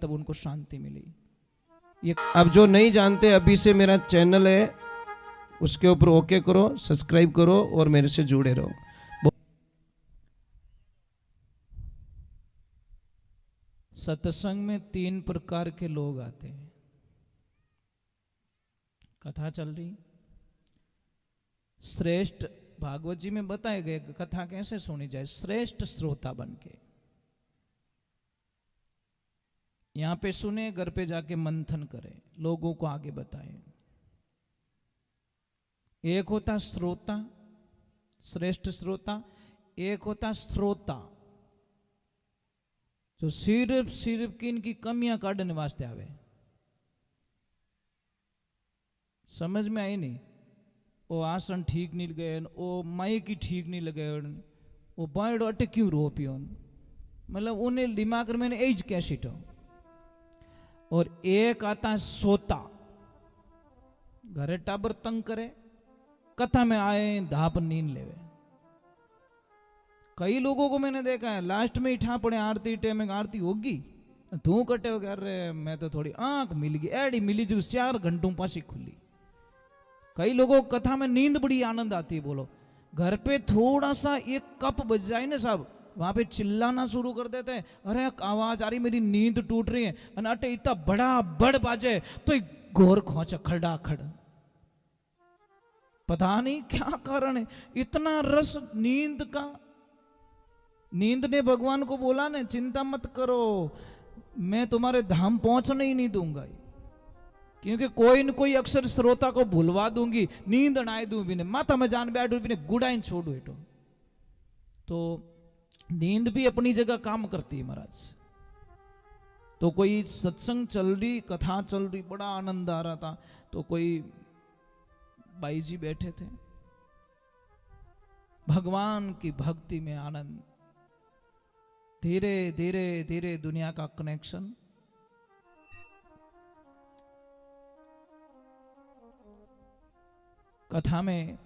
तब उनको शांति मिली। ये अब जो नहीं जानते, अभी से मेरा चैनल है, उसके ऊपर ओके करो, सब्सक्राइब करो और मेरे से जुड़े रहो। सत्संग में 3 प्रकार के लोग आते हैं। कथा चल रही, श्रेष्ठ, भागवत जी में बताए गए कथा कैसे सुनी जाए, श्रेष्ठ श्रोता बनके यहां पे सुने, घर पे जाके मंथन करें, लोगों को आगे बताएं। एक होता श्रोता, श्रेष्ठ श्रोता, एक होता श्रोता जो सिर्फ की इनकी कमियां काटने वास्ते आवे। समझ में आई नहीं? वो आसन ठीक नहीं लगे, वो माइक ही ठीक नहीं लगे, वो बायडो अटे क्यों रो पियो, मतलब उन्हें दिमाग में एज कैसी तो। और एक आता सोता, घरे टाबर तंग करे, कथा में आए धाप नींद लेवे। कई लोगों को मैंने देखा है लास्ट में इठा पड़े आरती टाइम में, आरती होगी धू कटे हो, कह रहे मैं तो थोड़ी आंख मिल गई, एडी मिली जो 4 घंटों पासी खुली। कई लोगों को कथा में नींद बड़ी आनंद आती है। बोलो, घर पे थोड़ा सा एक कप बज जाए ना साहब, वहां पे चिल्लाना शुरू कर देते हैं, अरे आवाज आ रही, मेरी नींद टूट रही है, अटे इतना बड़ा बड़ बाजे तो घोर खोच खड़ा खड़, पता नहीं क्या कारण है, इतना रस नींद का। नींद ने भगवान को बोला ने, चिंता मत करो, मैं तुम्हारे धाम पहुंचने ही नहीं दूंगा, क्योंकि कोई न कोई अक्षर श्रोता को भूलवा दूंगी, नींद अड़ाए दूं भी, माथा में जान बैठू भी, गुड़ाइन छोड़ू एटो। तो नींद भी अपनी जगह काम करती है महाराज। तो कोई सत्संग चल रही, कथा चल रही, बड़ा आनंद आ रहा था, तो कोई बाई जी बैठे थे, भगवान की भक्ति में आनंद, धीरे धीरे धीरे दुनिया का कनेक्शन। कथा में,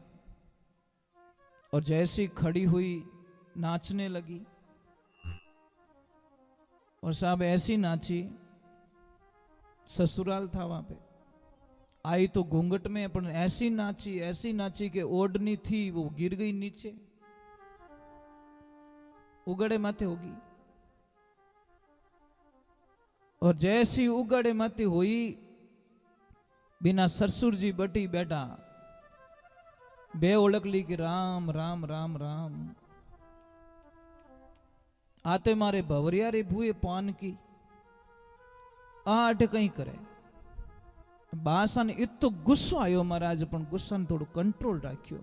और जैसी खड़ी हुई नाचने लगी, और साहब ऐसी नाची, ससुराल था वहां पे, आई तो घूंघट में, अपन ऐसी नाची कि ओढ़नी थी वो गिर गई नीचे, उगड़े माथे होगी। और जैसी उगड़े माथे हुई, बिना ससुर जी बटी बैठा, बे ओळख ली कि राम राम राम राम, आते मारे भवरिया रे भूए पान की, आठ कहीं करे। बासा ने इतो गुस्सो आयो महाराज, पण गुस्सा ने थोड़ा कंट्रोल राख्यो,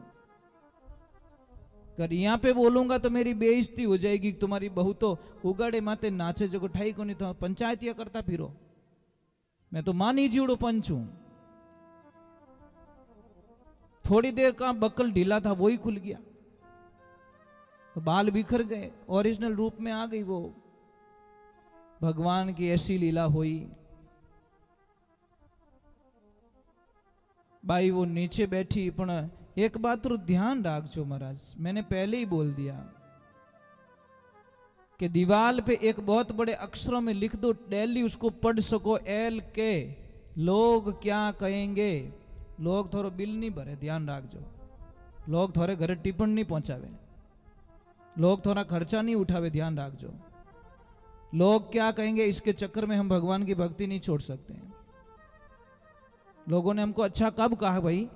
अगर यहाँ पे बोलूंगा तो मेरी बेइज्जती हो जाएगी, तुम्हारी बहू तो उगाड़े माते नाचे जो ठाई को नहीं, तो पंचायतिया करता फिरो, मैं तो मानी जीवड़ो पंच हूं। थोड़ी देर का बकल ढीला था, वो ही खुल गया, बाल बिखर गए, ओरिजिनल रूप में आ गई वो। भगवान की ऐसी लीला हुई। बाई वो नीचे बैठी, पण एक बात तो ध्यान रखो महाराज, मैंने पहले ही बोल दिया कि दीवार पे एक बहुत बड़े अक्षरों में लिख दो, डेली उसको पढ़ सको, LK, लोग क्या कहेंगे। लोग थोड़ा बिल नहीं भरे, ध्यान रखो, लोग थोड़े घरे टिप्पण नहीं पहुंचावे, लोग थोड़ा खर्चा नहीं उठावे, ध्यान रखो। लोग क्या कहेंगे इसके चक्कर में हम भगवान की भक्ति नहीं छोड़ सकते हैं। लोगों ने हमको अच्छा कब कहा भाई,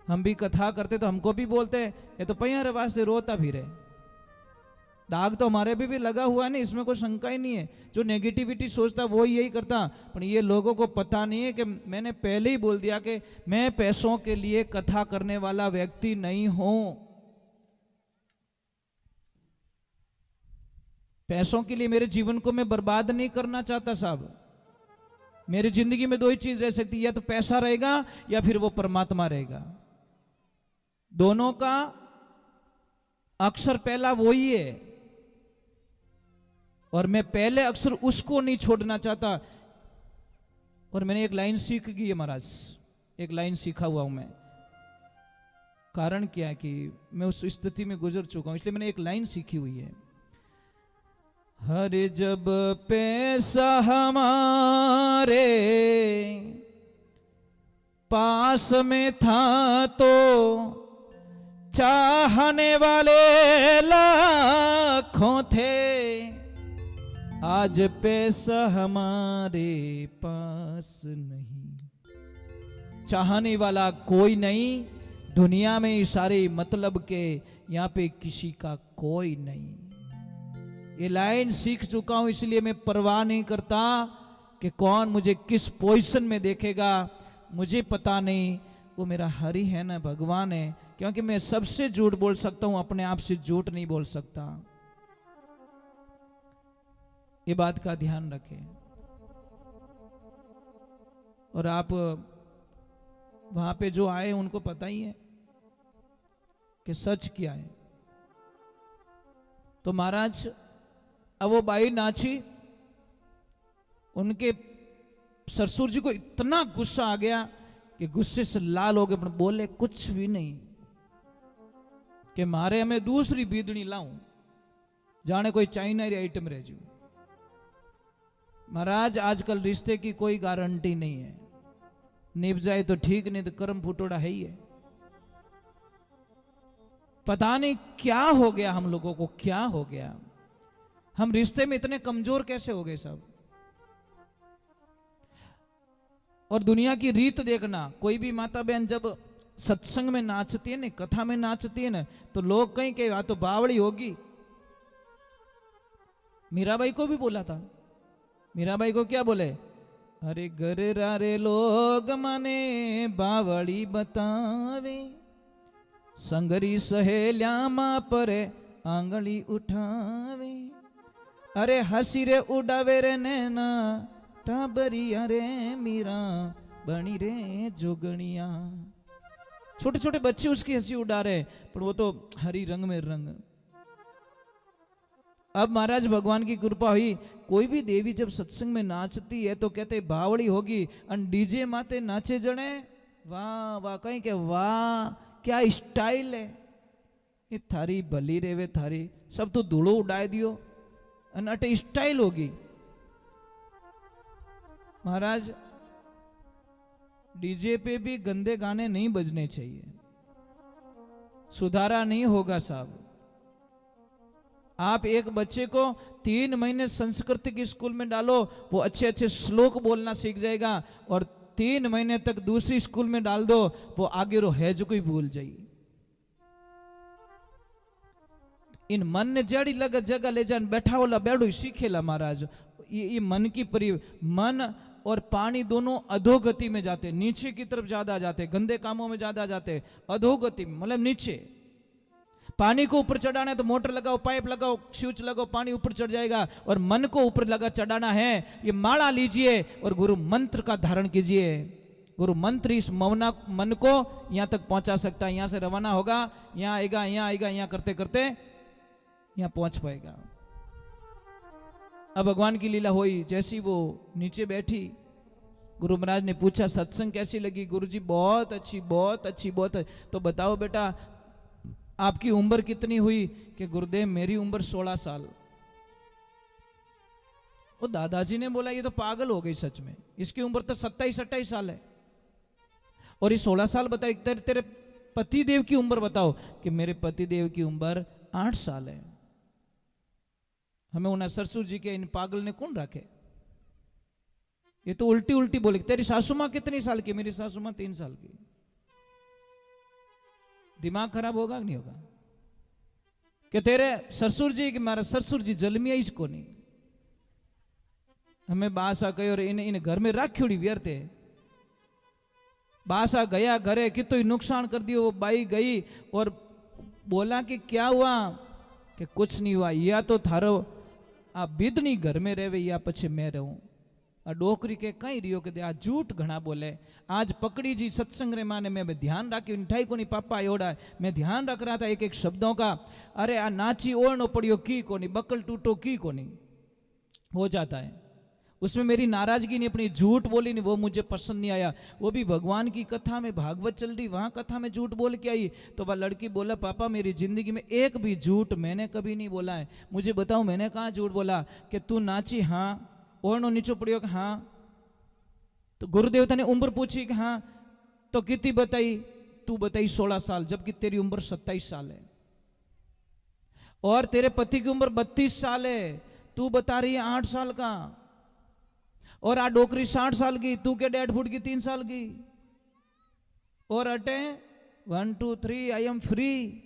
हम भी कथा करते तो हमको भी बोलते ये तो पैया रवाज से रोता फिरे, दाग तो हमारे भी लगा हुआ है नहीं, इसमें कोई शंका ही नहीं है। जो नेगेटिविटी सोचता वो यही करता, पर ये लोगों को पता नहीं है कि मैंने पहले ही बोल दिया कि मैं पैसों के लिए कथा करने वाला व्यक्ति नहीं हूं। पैसों के लिए मेरे जीवन को मैं बर्बाद नहीं करना चाहता साहब। मेरी जिंदगी में 2 ही चीज रह सकती है, या तो पैसा रहेगा या फिर वो परमात्मा रहेगा। दोनों का अक्षर पहला वो ही है, और मैं पहले अक्षर उसको नहीं छोड़ना चाहता। और मैंने एक लाइन सीख गई है महाराज, एक लाइन सीखा हुआ हूं मैं। कारण क्या है कि मैं उस स्थिति में गुजर चुका हूं, इसलिए मैंने एक लाइन सीखी हुई है, हरि जब पैसा हमारे पास में था तो चाहने वाले लाखों थे, आज पैसा हमारे पास नहीं। चाहने वाला कोई नहीं दुनिया में, सारे मतलब के यहाँ पे किसी का कोई नहीं। ये लाइन सीख चुका हूं, इसलिए मैं परवाह नहीं करता कि कौन मुझे किस पोजीशन में देखेगा, मुझे पता नहीं। वो मेरा हरि है ना, भगवान है। क्योंकि मैं सबसे झूठ बोल सकता हूं, अपने आप से झूठ नहीं बोल सकता। ये बात का ध्यान रखें। और आप वहां पे जो आए उनको पता ही है कि सच क्या है। तो महाराज अब वो बाई नाची, उनके ससुर जी को इतना गुस्सा आ गया कि गुस्से से लाल हो गए, पर बोले कुछ भी नहीं कि मारे हमें दूसरी बीदड़ी लाऊं, जाने कोई चाइना री आइटम रह जू। महाराज आजकल रिश्ते की कोई गारंटी नहीं है, निभ जाए तो ठीक, नहीं तो कर्म फुटोड़ा है ही है। पता नहीं क्या हो गया हम लोगों को, क्या हो गया, हम रिश्ते में इतने कमजोर कैसे हो गए सब। और दुनिया की रीत देखना, कोई भी माता बहन जब सत्संग में नाचती है ना, कथा में नाचती है ना, तो लोग कहीं कहीं तो बावड़ी होगी। मीराबाई को भी बोला था, मीराबाई को क्या बोले, अरे घर रे लोग माने बावड़ी बतावे, संगरी सहेल्या मां परे आंगली उठावे, अरे हसी रे उड़ावे रे नैना टाबरिया रे मीरा बनी रे जोगणिया। छोटे छोटे बच्चे उसकी हंसी उड़ा रहे, पर वो तो हरी रंग में रंग। अब महाराज भगवान की कृपा हुई, कोई भी देवी जब सत्संग में नाचती है तो कहते बावड़ी होगी, और डीजे माते नाचे जने, वाह वाह, कहीं के वाह क्या स्टाइल है, ये थारी भली रेवे थारी, सब तो धूड़ो उड़ाए दियो, अटे स्टाइल होगी। महाराज डीजे पे भी गंदे गाने नहीं बजने चाहिए, सुधारा नहीं होगा साहब। आप एक बच्चे को 3 महीने संस्कृत की स्कूल में डालो, वो अच्छे अच्छे श्लोक बोलना सीख जाएगा, और 3 महीने तक दूसरी स्कूल में डाल दो, वो आगे रो है जो कोई भूल जाइए। इन मन ने जड़ी लग जगह ले जान बैठा होला बैठो सीखेला महाराज। ये मन की मन और पानी दोनों अधोगति में जाते, नीचे की तरफ ज्यादा जाते, गंदे कामों में ज्यादा जाते, अधोगति में मतलब नीचे। पानी को ऊपर चढ़ाना है तो मोटर लगाओ, पाइप लगाओ, स्विच लगाओ, पानी ऊपर चढ़ जाएगा। और मन को ऊपर लगा चढ़ाना है, ये माला लीजिए और गुरु मंत्र का धारण कीजिए। गुरु मंत्र इस मन को यहां तक पहुंचा सकता है। यहां से रवाना होगा, यहां आएगा, यहां आएगा, यहां करते करते यहां पहुंच पाएगा। अब भगवान की लीला हुई, जैसी वो नीचे बैठी, गुरु महाराज ने पूछा सत्संग कैसी लगी। गुरु जी बहुत अच्छी, बहुत अच्छी, बहुत अच्छी। तो बताओ बेटा आपकी उम्र कितनी हुई? कि गुरुदेव मेरी उम्र 16 साल। वो दादाजी ने बोला ये तो पागल हो गई सच में, इसकी उम्र तो 27-28 साल है, और ये 16 साल बताए। तेरे पतिदेव की उम्र बताओ। कि मेरे पतिदेव की उम्र 8 साल है। हमें उन्हें ससुर जी के इन पागल ने कौन रखे? ये तो उल्टी उल्टी बोले। तेरी सासू मां कितनी साल की? मेरी सासू मां 3 साल की। दिमाग खराब होगा कि नहीं होगा? कि तेरे ससुर जी कि मारा ससुर जी जलमिया इसको नहीं। हमें बासा कही और इन घर में राख्योड़ी व्यर्थे। बासा गया घरे कि तो नुकसान कर दियो। वो बाई गई और बोला कि क्या हुआ? कि कुछ नहीं हुआ, या तो थारो आ बिदनी घर में रहे या पछे मैं रहूं। आ डोकरी के कहीं रियो के दे आ झूठ घना बोले। आज पकड़ी जी सत्संग रे माने मैं ध्यान राखी मिठाई को नहीं पापा एवड़ा मैं ध्यान रख रहा था एक एक शब्दों का। अरे आ नाची ओढ़नो पड़ियो की कोनी, बकल टूटो की कोनी हो जाता है। उसमें मेरी नाराजगी नहीं, अपनी झूठ बोली नहीं, वो मुझे पसंद नहीं आया। वो भी भगवान की कथा में, भागवत चल रही, वहां कथा में झूठ बोल के आई। तो वह लड़की बोला, पापा मेरी जिंदगी में एक भी झूठ मैंने कभी नहीं बोला है, मुझे बताओ मैंने कहाँ झूठ बोला। कि तू नाची, हाँ। ओढ़नो नीचो पड़ियो, कि हाँ। तो गुरुदेवता ने उम्र पूछी कि हाँ। तो कितनी बताई? तू बताई 16 साल, जबकि तेरी उम्र 27 साल है और तेरे पति की उम्र 32 साल है। तू बता रही है 8 साल का, और आ डोकरी 60 साल की, तू के 1.5 फुट की 3 साल की। और अटे 1 2 3 आई एम फ्री।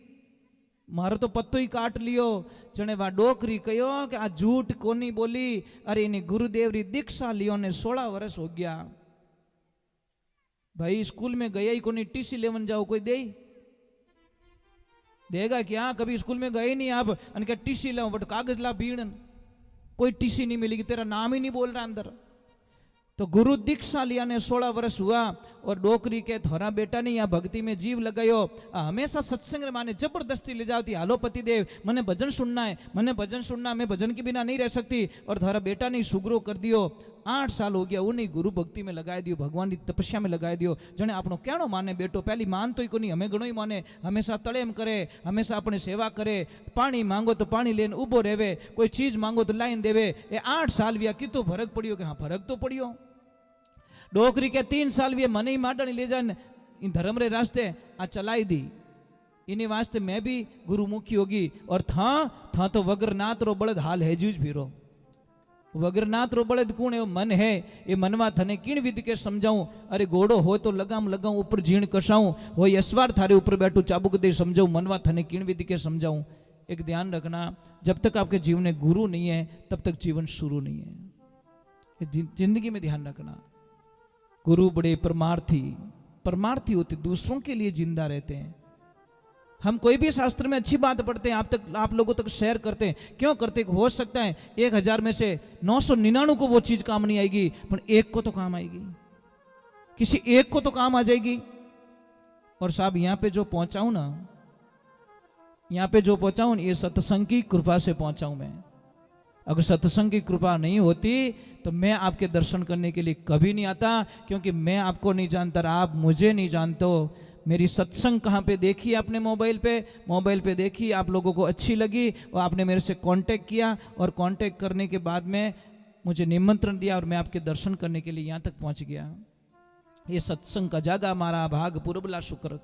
मारो तो पत्तो ही काट लियो। जने वा डोकरी कहो कि आ झूठ कोनी बोली। अरे इन्हें गुरुदेव री दीक्षा लियो ने 16 वर्ष हो गया। भाई स्कूल में गया ही कोनी, टीसी लेवन जाओ कोई दे देगा क्या? कभी स्कूल में गए नहीं आप, अन क्या टीसी लाओ, बट कागज ला बीड़न, कोई टीसी नहीं मिलेगी, तेरा नाम ही नहीं बोल रहा अंदर। तो गुरु दीक्षा लिया ने 16 वर्ष हुआ और डोकरी के थोड़ा बेटा ने यहाँ भक्ति में जीव लगायो। हमेशा सत्संग माने जबरदस्ती ले जाती, हालो पतिदेव मने भजन सुनना है, मने भजन सुनना, मैं भजन के बिना नहीं रह सकती। और थोड़ा बेटा ने सुगरो कर दियो। 8 साल हो गया, उन्हीं गुरु भक्ति में लगाए दियो, भगवान की तपस्या में लगाए दियो। जने आपनो क्याणो माने बेटो, पहली मान तो ही को नहीं, हमें घणो ही माने, हमेशा तड़ेम करे, हमेशा अपनी सेवा करे। पानी मांगो तो पानी लेने उबो रेवे, कोई चीज मांगो तो लाइन देवे। ये 8 साल भी कितो फर्क पड़ियो? कि हाँ फर्क तो पड़ियो। डोकरी के 3 साल भी मन ही माडनी ले जाने इन धर्म रे रास्ते आ चलाई दी। इन्हीं वास्ते मैं भी गुरुमुखी होगी। और था तो वगरनाथ रो बड़द हाल है जूझ फिरो। वगरनाथ रो बड़द कौन है? मन है। ये मनवा थने किण विधि के समझाऊं? अरे घोड़ो हो तो लगाम लगाऊं, ऊपर झीण कसाऊं, वो यसवार थारे ऊपर बैठू चाबुक दे समझाऊं, मनवा थने किण विधि के समझाऊं। एक ध्यान रखना, जब तक आपके जीवन में गुरु नहीं है तब तक जीवन शुरू नहीं है। ये जिंदगी में ध्यान रखना। गुरु बड़े परमार्थी होते, दूसरों के लिए जिंदा रहते हैं। हम कोई भी शास्त्र में अच्छी बात पढ़ते हैं, आप लोगों तक शेयर करते हैं। क्यों करते? हो सकता है 1000 में से 999 को वो चीज काम नहीं आएगी, पर एक को तो काम आएगी, किसी एक को तो काम आ जाएगी। और साहब यहाँ पे जो पहुंचाऊं ना, ये सत्संग की कृपा से पहुंचाऊं मैं। अगर सत्संग की कृपा नहीं होती तो मैं आपके दर्शन करने के लिए कभी नहीं आता, क्योंकि मैं आपको नहीं जानता, आप मुझे नहीं जानते हो। मेरी सत्संग कहाँ पे देखी आपने? मोबाइल पे देखी, आप लोगों को अच्छी लगी और आपने मेरे से कांटेक्ट किया, और कांटेक्ट करने के बाद में मुझे निमंत्रण दिया और मैं आपके दर्शन करने के लिए यहाँ तक पहुँच गया। ये सत्संग का जागा मारा भाग पुरबला शुक्र।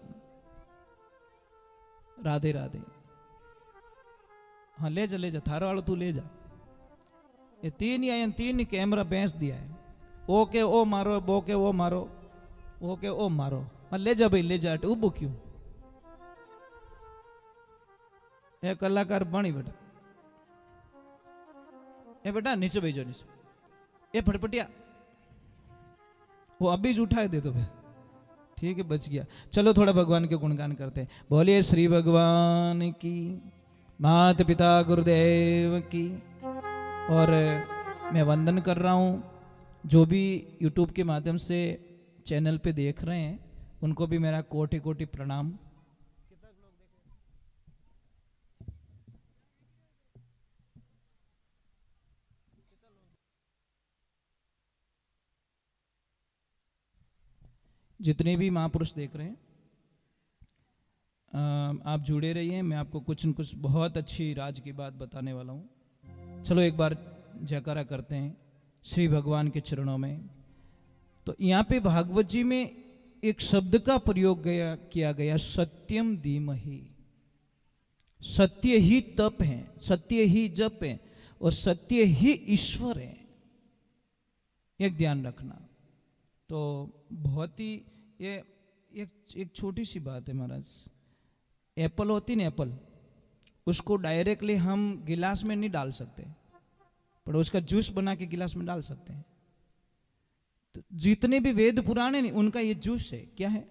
राधे राधे। हाँ ले जा थारा वालों तू ले जा। ये 3 ही आए, 3 ही कैमरा बेच दिया है। ओके ओ मारो, बोके ओ मारो, ओके ओ मारो। हाँ ले जा भाई ले जा। उबो क्यों? ये कलाकार बनी बेटा, ये बेटा नीचे भेजो, नीचे। ये फटफटिया वो अभी उठाए दे तो फिर ठीक है, बच गया। चलो थोड़ा भगवान के गुणगान करते हैं। बोलिए श्री भगवान की, माता पिता गुरुदेव की। और मैं वंदन कर रहा हूँ जो भी यूट्यूब के माध्यम से चैनल पे देख रहे हैं, उनको भी मेरा कोटि कोटि प्रणाम। जितने भी महापुरुष देख रहे हैं, आप जुड़े रहिए। मैं आपको कुछ न कुछ बहुत अच्छी राज की बात बताने वाला हूँ। चलो एक बार जयकारा करते हैं श्री भगवान के चरणों में। तो यहाँ पे भागवत जी में एक शब्द का प्रयोग किया गया, सत्यम धीमहि। सत्य ही तप है, सत्य ही जप है, और सत्य ही ईश्वर है। एक ध्यान रखना। तो बहुत ही ये एक छोटी सी बात है महाराज। एप्पल होती ना, एप्पल, उसको डायरेक्टली हम गिलास में नहीं डाल सकते, पर उसका जूस बना के गिलास में डाल सकते हैं। तो जितने भी वेद पुराण है उनका ये जूस है। क्या है?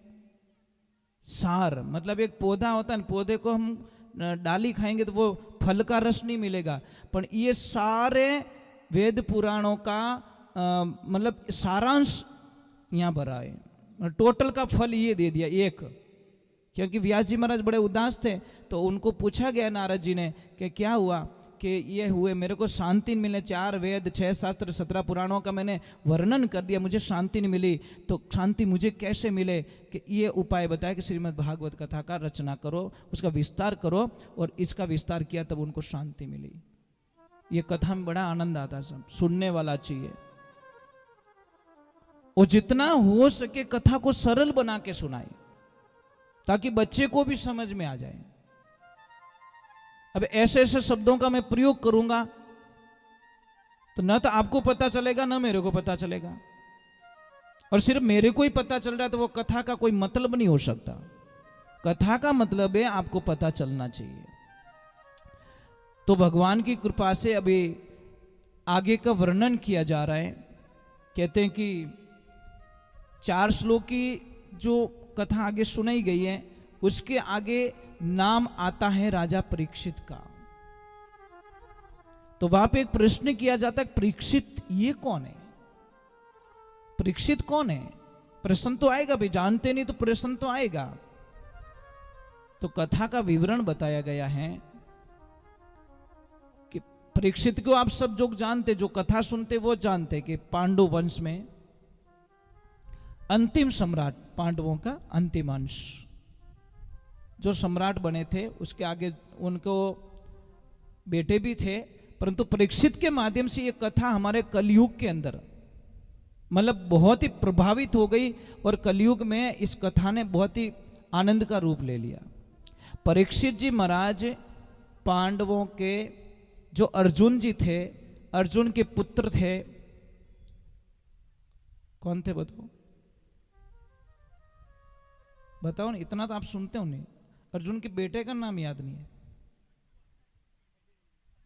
सार। मतलब एक पौधा होता है, पौधे को हम डाली खाएंगे तो वो फल का रस नहीं मिलेगा, पर ये सारे वेद पुराणों का मतलब सारांश यहाँ भरा है। टोटल का फल ये दे दिया एक। क्योंकि व्यास जी महाराज बड़े उदास थे, तो उनको पूछा गया नारद जी ने कि क्या हुआ कि ये हुए, मेरे को शांति नहीं मिले, 4 वेद 6 शास्त्र 17 पुराणों का मैंने वर्णन कर दिया, मुझे शांति नहीं मिली, तो शांति मुझे कैसे मिले? कि ये उपाय बताया कि श्रीमद् भागवत कथा का रचना करो, उसका विस्तार करो, और इसका विस्तार किया तब उनको शांति मिली। ये कथा में बड़ा आनंद आता, सब सुनने वाला चाहिए, और जितना हो सके कथा को सरल बना के सुनाए ताकि बच्चे को भी समझ में आ जाए। अब ऐसे ऐसे शब्दों का मैं प्रयोग करूंगा तो न तो आपको पता चलेगा न मेरे को पता चलेगा, और सिर्फ मेरे को ही पता चल रहा है तो वो कथा का कोई मतलब नहीं हो सकता। कथा का मतलब है आपको पता चलना चाहिए। तो भगवान की कृपा से अभी आगे का वर्णन किया जा रहा है। कहते हैं कि 4 श्लोक की जो कथा आगे सुनाई गई है उसके आगे नाम आता है राजा परीक्षित का। तो वहां पे एक प्रश्न किया जाता है, परीक्षित ये कौन है? परीक्षित कौन है? प्रश्न तो आएगा भाई, जानते नहीं तो प्रश्न तो आएगा। तो कथा का विवरण बताया गया है कि परीक्षित को आप सब जो जानते, जो कथा सुनते वो जानते कि पांडु वंश में अंतिम सम्राट, पांडवों का अंतिम अंश जो सम्राट बने थे, उसके आगे उनको बेटे भी थे, परंतु परीक्षित के माध्यम से ये कथा हमारे कलयुग के अंदर मतलब बहुत ही प्रभावित हो गई, और कलयुग में इस कथा ने बहुत ही आनंद का रूप ले लिया। परीक्षित जी महाराज पांडवों के जो अर्जुन जी थे, अर्जुन के पुत्र थे। कौन थे बताओ? बताओ ना, इतना तो आप सुनते हो नहीं। अर्जुन के बेटे का नाम याद नहीं है?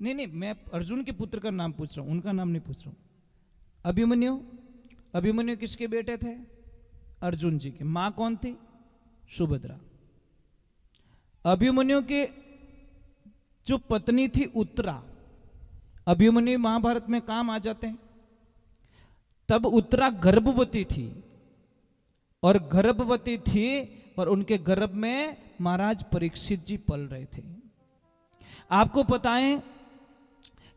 नहीं, मैं अर्जुन के पुत्र का नाम पूछ रहा हूं, उनका नाम नहीं पूछ रहा हूं। अभिमन्यु, अभिमन्यु किसके बेटे थे? अर्जुन जी के। मां कौन थी? सुभद्रा। अभिमन्यु के जो पत्नी थी उत्तरा, अभिमन्यु महाभारत में काम आ जाते हैं। तब उत्तरा गर्भवती थी, और गर्भवती थी और उनके गर्भ में महाराज परीक्षित जी पल रहे थे। आपको पता है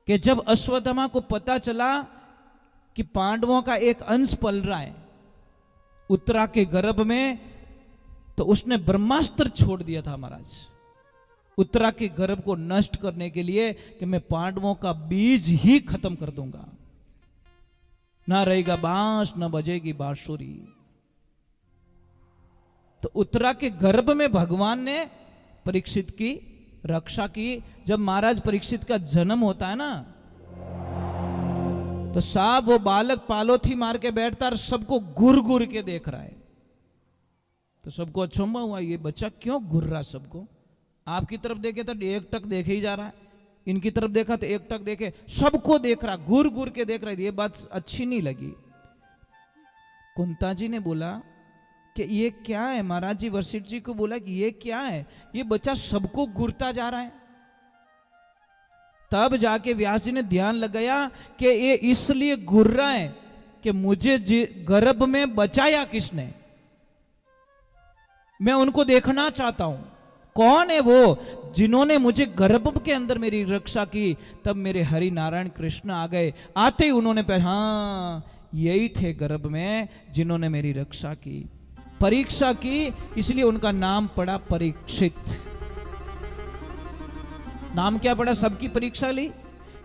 कि जब अश्वत्थामा को पता चला कि पांडवों का एक अंश पल रहा है उत्तरा के गर्भ में, तो उसने ब्रह्मास्त्र छोड़ दिया था महाराज उत्तरा के गर्भ को नष्ट करने के लिए, कि मैं पांडवों का बीज ही खत्म कर दूंगा, ना रहेगा बांस न बजेगी बांसुरी। तो उत्तरा के गर्भ में भगवान ने परीक्षित की रक्षा की। जब महाराज परीक्षित का जन्म होता है ना, तो साहब वो बालक पालोथी मार के बैठता और सबको घूर घूर के देख रहा है। तो सबको अचंभा हुआ, ये बच्चा क्यों घूर रहा? सबको आपकी तरफ देखे तो एक टक देखे ही जा रहा है, इनकी तरफ देखा तो एक टक देखे, सबको देख रहा, घूर घूर के देख रहा है। ये बात अच्छी नहीं लगी। कुंता जी ने बोला कि ये क्या है? महाराज जी वशिष्ठ जी को बोला कि ये क्या है? ये बच्चा सबको घूरता जा रहा है। तब जाके व्यास जी ने ध्यान लगाया कि ये इसलिए घूर रहा है कि मुझे गर्भ में बचाया किसने, मैं उनको देखना चाहता हूं। कौन है वो जिन्होंने मुझे गर्भ के अंदर मेरी रक्षा की? तब मेरे हरि नारायण कृष्ण आ गए। आते ही उन्होंने हाँ, यही थे गर्भ में जिन्होंने मेरी रक्षा की, परीक्षा की, इसलिए उनका नाम पड़ा परीक्षित। नाम क्या पड़ा? सबकी परीक्षा ली,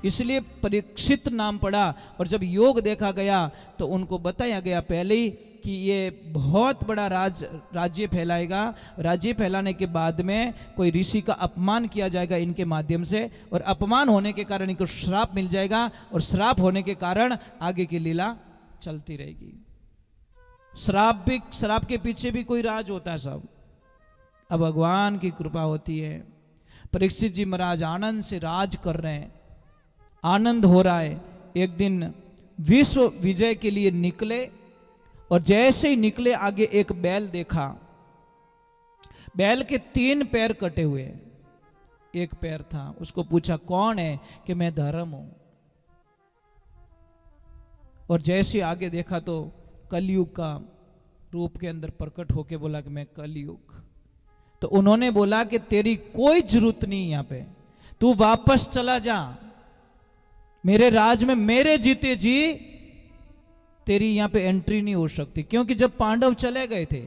इसलिए परीक्षित नाम पड़ा। और जब योग देखा गया तो उनको बताया गया पहले ही कि ये बहुत बड़ा राज्य फैलाएगा। राज्य फैलाने के बाद में कोई ऋषि का अपमान किया जाएगा इनके माध्यम से, और अपमान होने के कारण इनको श्राप मिल जाएगा, और श्राप होने के कारण आगे की लीला चलती रहेगी। श्राप के पीछे भी कोई राज होता है साहब। अब भगवान की कृपा होती है। परीक्षित जी महाराज आनंद से राज कर रहे हैं, आनंद हो रहा है। एक दिन विश्व विजय के लिए निकले, और जैसे ही निकले आगे एक बैल देखा। बैल के 3 पैर कटे हुए, एक पैर था। उसको पूछा कौन है? कि मैं धर्म हूं। और जैसे आगे देखा तो कलयुग का रूप के अंदर प्रकट होके बोला कि मैं कलयुग। तो उन्होंने बोला कि तेरी कोई जरूरत नहीं, यहां पे तू वापस चला जा, मेरे राज में मेरे जीते जी तेरी यहां पे एंट्री नहीं हो सकती। क्योंकि जब पांडव चले गए थे,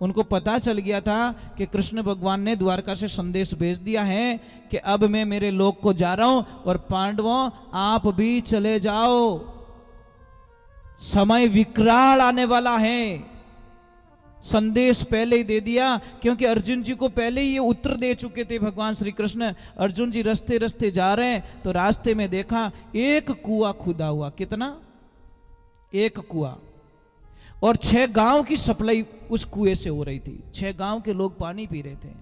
उनको पता चल गया था कि कृष्ण भगवान ने द्वारका से संदेश भेज दिया है कि अब मैं मेरे लोक को जा रहा हूं और पांडवों आप भी चले जाओ, समय विकराल आने वाला है। संदेश पहले ही दे दिया, क्योंकि अर्जुन जी को पहले ही ये उत्तर दे चुके थे भगवान श्री कृष्ण। अर्जुन जी रास्ते रास्ते जा रहे हैं तो रास्ते में देखा एक कुआं खुदा हुआ। कितना? एक कुआं, और 6 गांव की सप्लाई उस कुएं से हो रही थी। 6 गांव के लोग पानी पी रहे थे।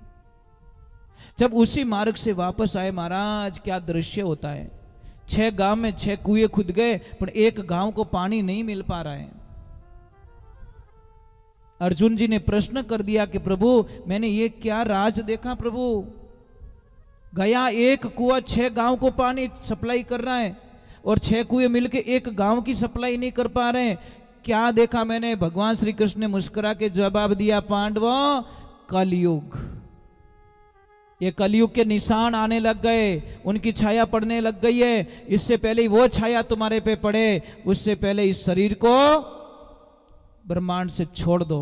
जब उसी मार्ग से वापस आए महाराज, क्या दृश्य होता है। 6 गांव में 6 कुएं खुद गए, पर एक गांव को पानी नहीं मिल पा रहा है। अर्जुन जी ने प्रश्न कर दिया कि प्रभु मैंने ये क्या राज देखा प्रभु, गया एक कुआं 6 गांव को पानी सप्लाई कर रहा है और 6 कुएं मिलके एक गांव की सप्लाई नहीं कर पा रहे हैं। क्या देखा मैंने? भगवान श्री कृष्ण ने मुस्कुरा के जवाब दिया, पांडवों कलयुग, ये कलयुग के निशान आने लग गए, उनकी छाया पड़ने लग गई है। इससे पहले ही वो छाया तुम्हारे पे पड़े, उससे पहले इस शरीर को ब्रह्मांड से छोड़ दो।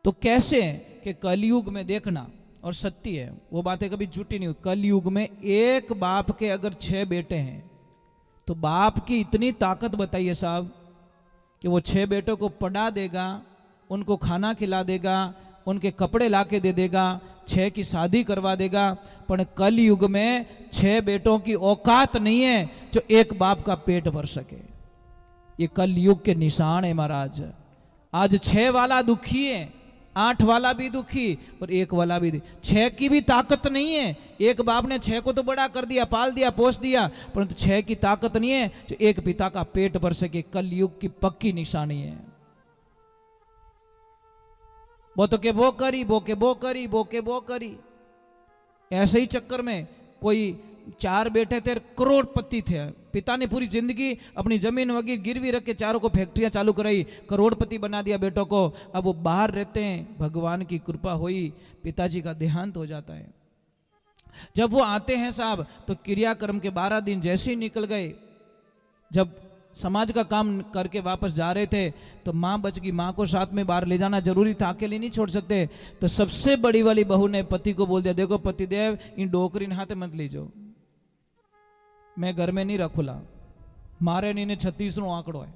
तो कैसे कि कलयुग में देखना, और सत्य है वो बातें कभी झूठी नहीं हुई, कलयुग में एक बाप के अगर 6 बेटे हैं तो बाप की इतनी ताकत बताइए साहब कि वो 6 बेटों को पढ़ा देगा, उनको खाना खिला देगा, उनके कपड़े लाके दे देगा, 6 की शादी करवा देगा। पर कलयुग में 6 बेटों की औकात नहीं है जो एक बाप का पेट भर सके। ये कलयुग के निशान है महाराज। आज 6 वाला दुखी है, 8 वाला भी दुखी और 1 वाला भी। 6 की भी ताकत नहीं है। एक बाप ने 6 को तो बड़ा कर दिया, पाल दिया, पोस दिया, परंतु 6 की ताकत नहीं है जो एक पिता का पेट भर सके। कलयुग की पक्की निशानी है। वो तो के वो करी, वो के वो करी, वो के वो करी। ऐसे ही चक्कर में कोई 4 बेटे थे, करोड़पति थे। पिता ने पूरी जिंदगी अपनी जमीन वगैरह गिरवी रख के चारों को फैक्ट्रियां चालू कराई, करोड़पति बना दिया बेटों को। अब वो बाहर रहते हैं, भगवान की कृपा हुई, पिताजी का देहांत हो जाता है। जब वो आते हैं साहब तो क्रियाक्रम के 12 दिन जैसे ही निकल गए, जब समाज का काम करके वापस जा रहे थे तो माँ बच गई। माँ को साथ में बाहर ले जाना जरूरी था, अकेले नहीं छोड़ सकते। तो सबसे बड़ी वाली बहू ने पति को बोल दिया, देखो पतिदेव इन डोकरी हाथ मत लीजो, मैं घर में नहीं रखूला, मारे नहीं ने 36 आंकड़ो है,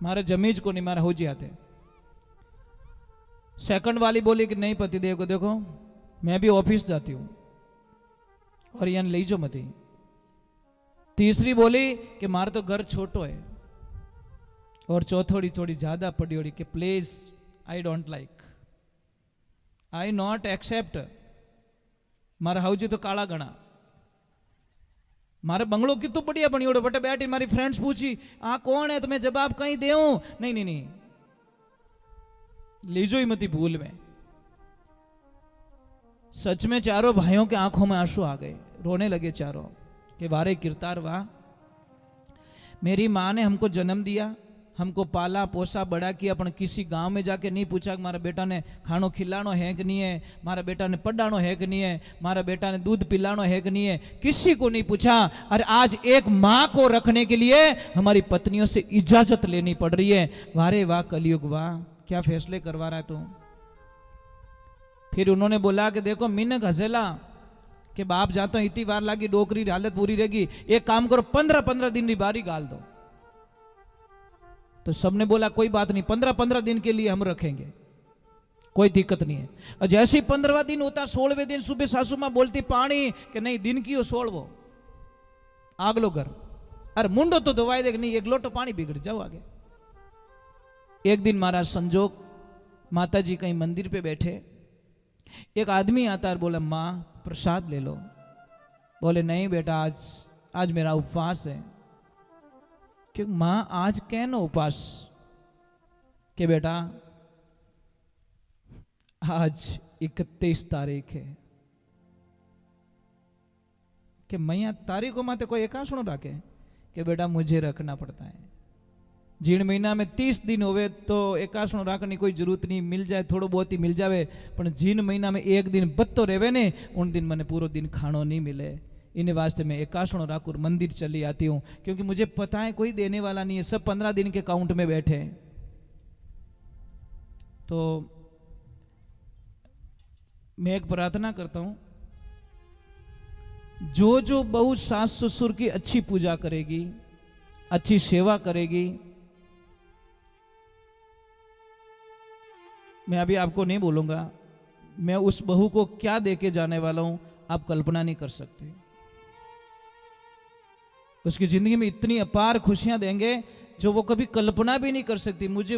मारे जमीज को नहीं, मारे हो जी आते। सेकंड वाली बोली कि नहीं पतिदेव को देखो मैं भी ऑफिस जाती हूं और यहाँ ले जो मती। तीसरी बोली कि मारे तो घर छोटो है, और चौथोड़ी थोड़ी ज्यादा पड़ी होड़ी कि please I don't like, I not accept. मारा हाउजी तो काला गणा, मारे बंगलो कितु बढ़िया बनी ओडो बटे बैठी। मारी फ्रेंड्स पूछी आ कौन है, तो मैं जवाब कहीं देऊं, नहीं नहीं नहीं लीजो ही मती भूल में। सच में चारों भाइयों के आंखों में आंसू आ गए, रोने लगे चारों कि वारे किरतार वाह, मेरी माँ ने हमको जन्म दिया, हमको पाला पोसा बड़ा किया, पर किसी गांव में जाके नहीं पूछा कि मारा बेटा ने खानो खिलानो है कि नहीं है, मारा बेटा ने पढ़ानो है कि नहीं है, मारा बेटा ने दूध पिलानो है कि नहीं है, किसी को नहीं पूछा। और आज एक माँ को रखने के लिए हमारी पत्नियों से इजाजत लेनी पड़ रही है। वारे वाह कलयुग वाह, क्या फैसले करवा रहा है तू। फिर उन्होंने बोला कि देखो मिनक हसेला कि बाप जाता हूं, इतनी बार लागी डोकरी हालत पूरी रहेगी, एक काम करो 15-15 दिन की बारी गाल दो। तो सबने बोला कोई बात नहीं, 15-15 दिन के लिए हम रखेंगे, कोई दिक्कत नहीं है। और जैसे ही 15वां दिन होता 16वें दिन सुबह सासू मां बोलती पानी कि नहीं दिन की हो 16वो आगलो घर, अरे मुंडो तो धोवाई दे, नहीं एक लोटो पानी बिगड़ जाओ आगे। एक दिन महाराज संजोग माता जी कहीं मंदिर पे बैठे, एक आदमी आता और बोला माँ प्रसाद ले लो। बोले नहीं बेटा आज मेरा उपवास है। क्यों माँ आज कहनो उपवास? कि बेटा आज 31 तारीख है। कि मैया तारीखों में तो कोई एकाशणो रखे? कि बेटा मुझे रखना पड़ता है, जीण महीना में 30 दिन होवे तो एकाशणो राखने कोई जरूरत नहीं, मिल जाए थोड़ो बहुत ही मिल जावे, पर जीण महीना में एक दिन बत्तो रेवे ने उन दिन मने पूरो दिन खानो नहीं मिले। इन्हें वास्ते मैं एकाशण राकुर मंदिर चली आती हूँ, क्योंकि मुझे पता है कोई देने वाला नहीं है, सब 15 दिन के काउंट में बैठे हैं। तो मैं एक प्रार्थना करता हूं, जो जो बहू सास ससुर की अच्छी पूजा करेगी, अच्छी सेवा करेगी, मैं अभी आपको नहीं बोलूंगा मैं उस बहू को क्या देके जाने वाला हूं, आप कल्पना नहीं कर सकते। उसकी जिंदगी में इतनी अपार खुशियां देंगे जो वो कभी कल्पना भी नहीं कर सकती। मुझे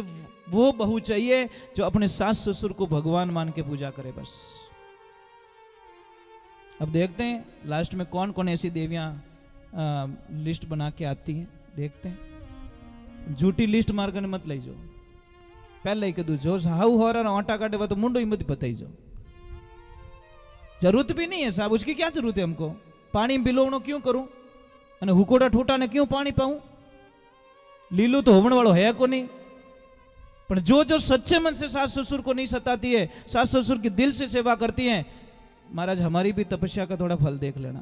वो बहू चाहिए जो अपने सास ससुर को भगवान मान के पूजा करे बस। अब देखते हैं लास्ट में कौन कौन ऐसी देवियां लिस्ट बना के आती हैं, देखते हैं। झूठी लिस्ट मार कर मत ले जाओ, पहले ही कदू जो हाउ हो रहा आटा काटे वो तो मुंडो ही मत बताई जाओ। जरूरत भी नहीं है साहब, उसकी क्या जरूरत है हमको। पानी बिलोवणो क्यों करूं અને હુકોડા ठूटा ने क्यों पानी पाऊं, लीलू तो होवन वालों है को नहीं। पर जो जो सच्चे मन से सास ससुर को नहीं सताती है, सास ससुर की दिल से सेवा करती हैं, महाराज हमारी भी तपस्या का थोड़ा फल देख लेना।